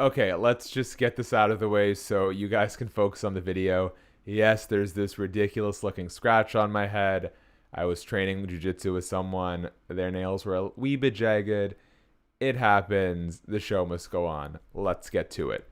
Okay, let's just get this out of the way so you guys can focus on the video. Yes, there's this ridiculous looking scratch on my head. I was training jiu-jitsu with someone. Their nails were a wee bit jagged. It happens. The show must go on. Let's get to it.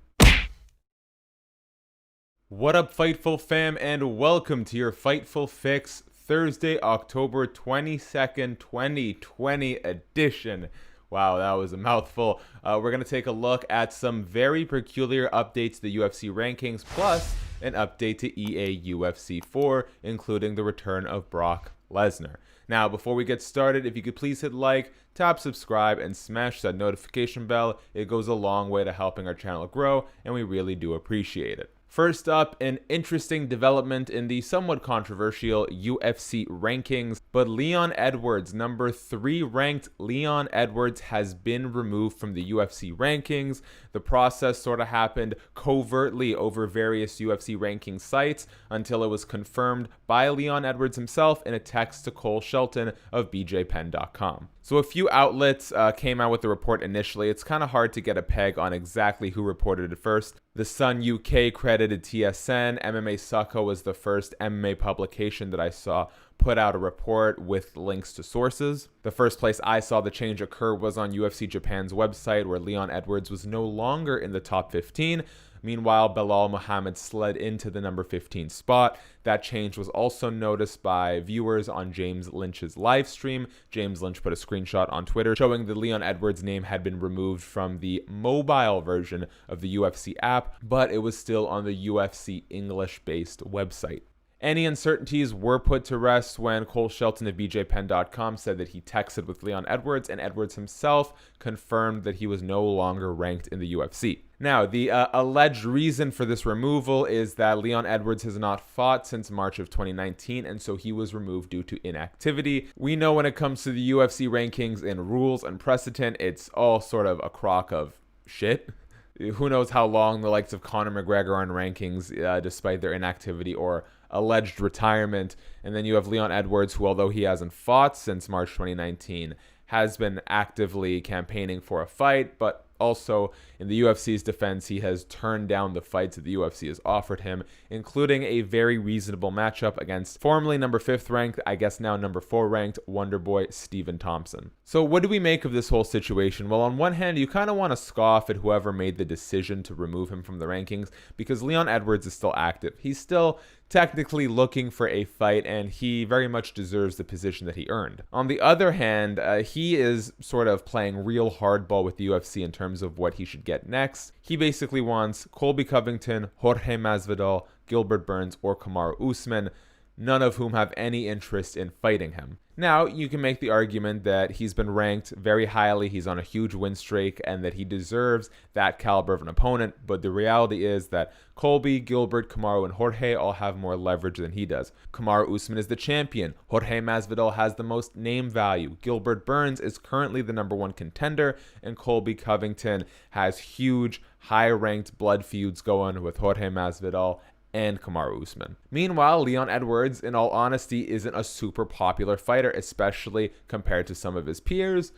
What up, Fightful fam, and welcome to your Fightful Fix Thursday, October 22nd, 2020 edition. Wow, that was a mouthful. We're going to take a look at some very peculiar updates to the UFC rankings, plus an update to EA UFC 4, including the return of Brock Lesnar. Now, before we get started, if you could please hit like, tap subscribe, and smash that notification bell. It goes a long way to helping our channel grow, and we really do appreciate it. First up, an interesting development in the somewhat controversial UFC rankings, but Leon Edwards, number 3 ranked Leon Edwards, has been removed from the UFC rankings. The process sort of happened covertly over various UFC ranking sites until it was confirmed by Leon Edwards himself in a text to Cole Shelton of BJPenn.com. So a few outlets came out with the report initially. It's kind of hard to get a peg on exactly who reported it first. The Sun UK credited TSN. MMA Succo was the first MMA publication that I saw put out a report with links to sources. The first place I saw the change occur was on UFC Japan's website, where Leon Edwards was no longer in the top 15. Meanwhile, Belal Muhammad slid into the number 15 spot. That change was also noticed by viewers on James Lynch's live stream. James Lynch put a screenshot on Twitter showing the Leon Edwards name had been removed from the mobile version of the UFC app, but it was still on the UFC English-based website. Any uncertainties were put to rest when Cole Shelton of BJPenn.com said that he texted with Leon Edwards, and Edwards himself confirmed that he was no longer ranked in the UFC. Now, the alleged reason for this removal is that Leon Edwards has not fought since March of 2019, and so he was removed due to inactivity. We know when it comes to the UFC rankings and rules and precedent, it's all sort of a crock of shit. Who knows how long the likes of Conor McGregor are in rankings despite their inactivity or alleged retirement. And then you have Leon Edwards, who, although he hasn't fought since March 2019, has been actively campaigning for a fight, but also, in the UFC's defense, he has turned down the fights that the UFC has offered him, including a very reasonable matchup against formerly number 5th ranked, I guess now number 4 ranked, Wonderboy Stephen Thompson. So what do we make of this whole situation? Well, on one hand, you kind of want to scoff at whoever made the decision to remove him from the rankings, because Leon Edwards is still active. He's still technically looking for a fight, and he very much deserves the position that he earned. On the other hand, he is sort of playing real hardball with the UFC in terms of what he should get next. He basically wants Colby Covington, Jorge Masvidal, Gilbert Burns, or Kamaru Usman, none of whom have any interest in fighting him. Now, you can make the argument that he's been ranked very highly, he's on a huge win streak, and that he deserves that caliber of an opponent, but the reality is that Colby, Gilbert, Kamaru, and Jorge all have more leverage than he does. Kamaru Usman is the champion. Jorge Masvidal has the most name value. Gilbert Burns is currently the number 1 contender, and Colby Covington has huge, high-ranked blood feuds going with Jorge Masvidal and Kamaru Usman. Meanwhile, Leon Edwards, in all honesty, isn't a super popular fighter, especially compared to some of his peers.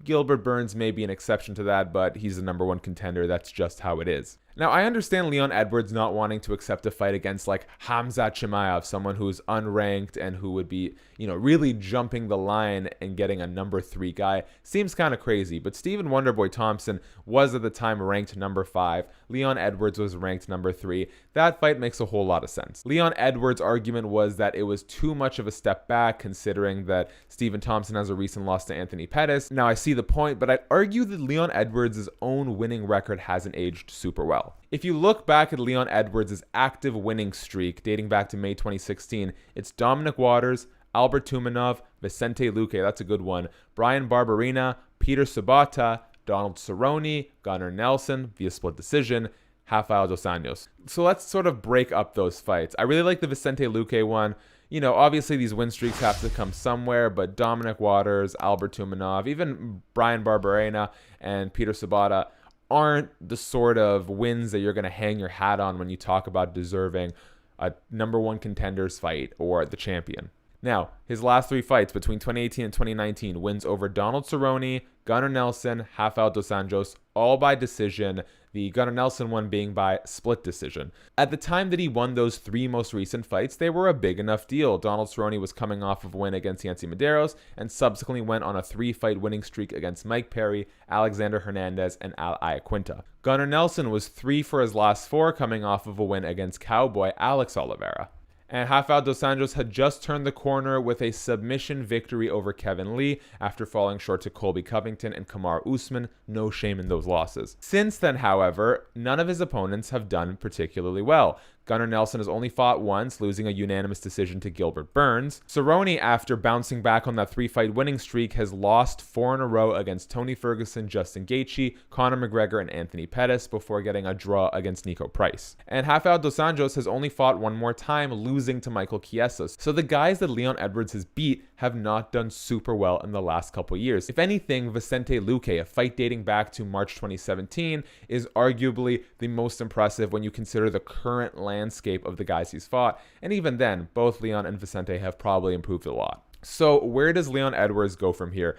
Gilbert Burns may be an exception to that, but he's the number 1 contender. That's just how it is. Now, I understand Leon Edwards not wanting to accept a fight against like Khamzat Chimaev, someone who's unranked and who would be, really jumping the line and getting a number 3 guy. Seems kind of crazy, but Stephen Wonderboy Thompson was at the time ranked number 5. Leon Edwards was ranked number 3. That fight makes a whole lot of sense. Leon Edwards' argument was that it was too much of a step back considering that Stephen Thompson has a recent loss to Anthony Pettis. Now, I see the point, but I'd argue that Leon Edwards' own winning record hasn't aged super well. If you look back at Leon Edwards' active winning streak dating back to May 2016, it's Dominic Waters, Albert Tumanov, Vicente Luque, that's a good one, Brian Barberena, Peter Sabata, Donald Cerrone, Gunnar Nelson via split decision, Rafael dos Anjos. So let's sort of break up those fights. I really like the Vicente Luque one. Obviously these win streaks have to come somewhere, but Dominic Waters, Albert Tumanov, even Brian Barberena and Peter Sabata aren't the sort of wins that you're going to hang your hat on when you talk about deserving a number 1 contenders fight or the champion. Now, his last 3 fights between 2018 and 2019 wins over Donald Cerrone, Gunnar Nelson, Rafael dos Anjos, all by decision. the Gunnar Nelson one being by split decision. At the time that he won those 3 most recent fights, they were a big enough deal. Donald Cerrone was coming off of a win against Yancy Medeiros and subsequently went on a 3-fight winning streak against Mike Perry, Alexander Hernandez, and Al Iaquinta. Gunnar Nelson was 3 for his last 4, coming off of a win against Cowboy Alex Oliveira. And Rafael dos Anjos had just turned the corner with a submission victory over Kevin Lee after falling short to Colby Covington and Kamaru Usman. No shame in those losses. Since then, however, none of his opponents have done particularly well. Gunnar Nelson has only fought once, losing a unanimous decision to Gilbert Burns. Cerrone, after bouncing back on that 3-fight winning streak, has lost 4 in a row against Tony Ferguson, Justin Gaethje, Conor McGregor, and Anthony Pettis before getting a draw against Nico Price. And Rafael dos Anjos has only fought one more time, losing to Michael Chiesa. So the guys that Leon Edwards has beat have not done super well in the last couple years. If anything, Vicente Luque, a fight dating back to March 2017, is arguably the most impressive when you consider the current landscape of the guys he's fought. And even then, both Leon and Vicente have probably improved a lot. So where does Leon Edwards go from here?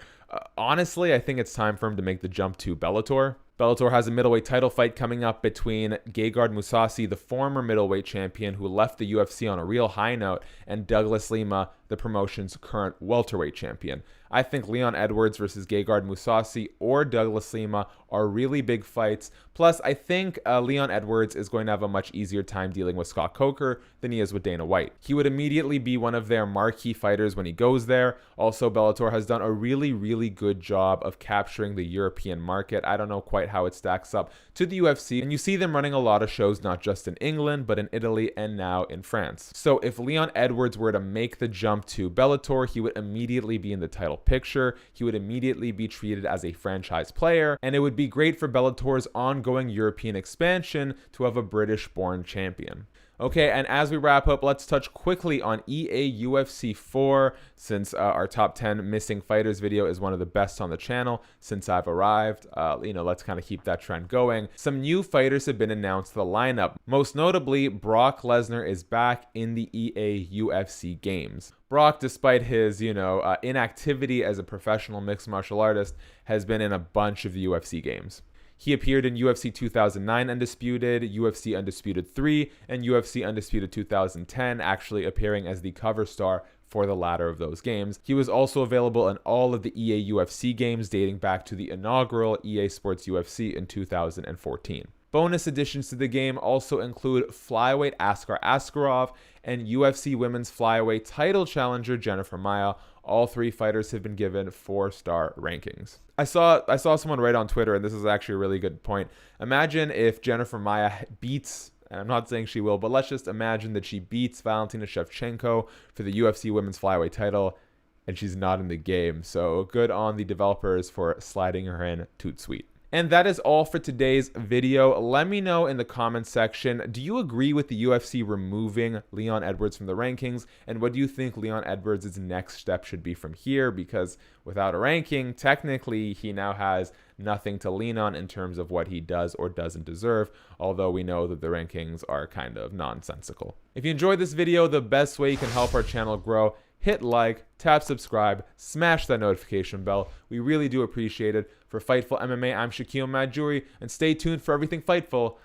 Honestly, I think it's time for him to make the jump to Bellator. Bellator has a middleweight title fight coming up between Gegard Mousasi, the former middleweight champion who left the UFC on a real high note, and Douglas Lima, the promotion's current welterweight champion. I think Leon Edwards versus Gegard Mousasi or Douglas Lima are really big fights. Plus, I think Leon Edwards is going to have a much easier time dealing with Scott Coker than he is with Dana White. He would immediately be one of their marquee fighters when he goes there. Also, Bellator has done a really good job of capturing the European market. I don't know quite how it stacks up to the UFC, and you see them running a lot of shows not just in England, but in Italy and now in France. So if Leon Edwards were to make the jump to Bellator, he would immediately be in the title picture. He would immediately be treated as a franchise player, and it would be great for Bellator's ongoing European expansion to have a British-born champion. Okay, and as we wrap up, let's touch quickly on EA UFC 4, since our top 10 missing fighters video is one of the best on the channel since I've arrived. Let's kind of keep that trend going. Some new fighters have been announced to the lineup. Most notably, Brock Lesnar is back in the EA UFC games. Brock, despite his, inactivity as a professional mixed martial artist, has been in a bunch of the UFC games. He appeared in UFC 2009 Undisputed, UFC Undisputed 3, and UFC Undisputed 2010, actually appearing as the cover star for the latter of those games. He was also available in all of the EA UFC games dating back to the inaugural EA Sports UFC in 2014. Bonus additions to the game also include flyweight Askar Askarov and UFC Women's Flyweight title challenger Jennifer Maia. All 3 fighters have been given 4-star rankings. I saw someone write on Twitter, and this is actually a really good point. Imagine if Jennifer Maia beats, and I'm not saying she will, but let's just imagine that she beats Valentina Shevchenko for the UFC Women's Flyweight title, and she's not in the game. So good on the developers for sliding her in. Toot sweet. And that is all for today's video. Let me know in the comments section, do you agree with the UFC removing Leon Edwards from the rankings? And what do you think Leon Edwards' next step should be from here? Because without a ranking, technically he now has nothing to lean on in terms of what he does or doesn't deserve, although we know that the rankings are kind of nonsensical. If you enjoyed this video, the best way you can help our channel grow, hit like, tap subscribe, smash that notification bell. We really do appreciate it. For Fightful MMA, I'm Shaquille Majuri, and stay tuned for everything Fightful.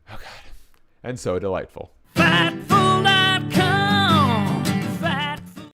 Oh God, and so delightful.